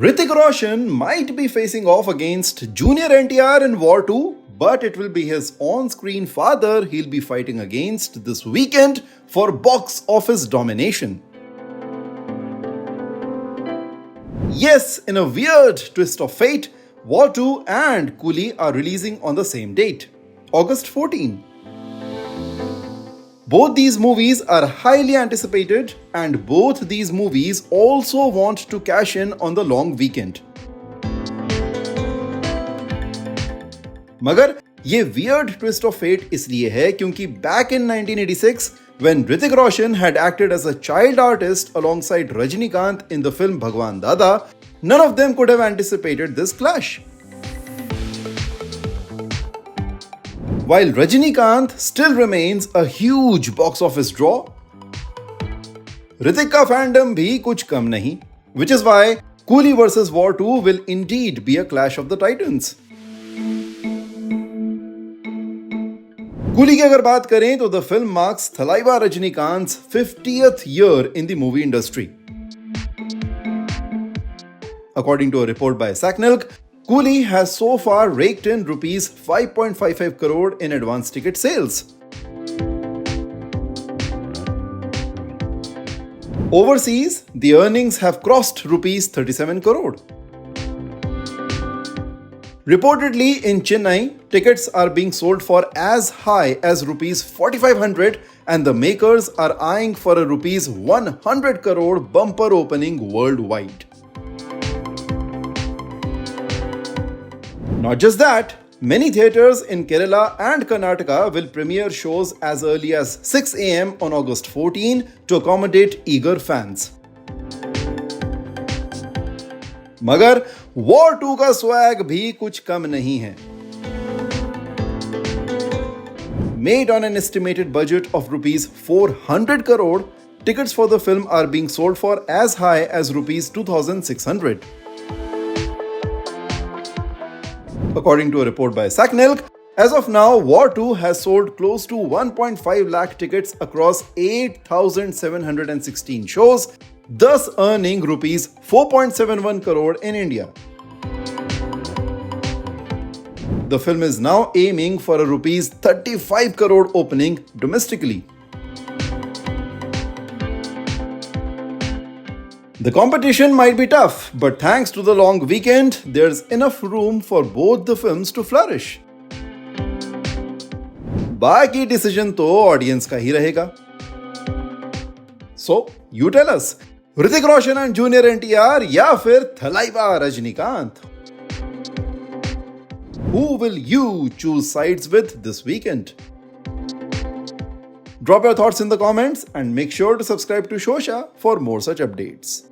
Hrithik Roshan might be facing off against Junior NTR in War 2, but it will be his on-screen father he'll be fighting against this weekend for box office domination. Yes, in a weird twist of fate, War 2 and Coolie are releasing on the same date, August 14. Both these movies are highly anticipated and both these movies also want to cash in on the long weekend. मगर ये weird twist of fate इसलिए है क्योंकि back in 1986 when Hrithik Roshan had acted as a child artist alongside Rajinikanth in the film Bhagwan Dada, none of them could have anticipated this clash. While Rajinikanth still remains a huge box office draw, Hrithik का fandom भी कुछ कम नहीं, which is why Coolie vs War 2 will indeed be a clash of the titans. Coolie की अगर बात करें तो the film marks Thalaiva Rajinikanth's 50th year in the movie industry. According to a report by Sacknilk, Coolie has so far raked in rupees 5.55 crore in advance ticket sales. Overseas, the earnings have crossed rupees 37 crore. Reportedly, in Chennai, tickets are being sold for as high as rupees 4,500 and the makers are eyeing for a rupees 100 crore bumper opening worldwide. Not just that, many theatres in Kerala and Karnataka will premiere shows as early as 6 am on August 14 to accommodate eager fans. मगर War 2 का swag भी कुछ कम नहीं है. Made on an estimated budget of rupees 400 crore, tickets for the film are being sold for as high as rupees 2,600. According to a report by Sacknilk, as of now, War 2 has sold close to 1.5 lakh tickets across 8,716 shows, thus earning rupees 4.71 crore in India. The film is now aiming for a rupees 35 crore opening domestically. The competition might be tough, but thanks to the long weekend, there's enough room for both the films to flourish. बाकी decision तो audience का ही रहेगा. So, you tell us, Hrithik Roshan and Junior NTR या फिर Thalaiva Rajinikanth? Who will you choose sides with this weekend? Drop your thoughts in the comments and make sure to subscribe to Shosha for more such updates.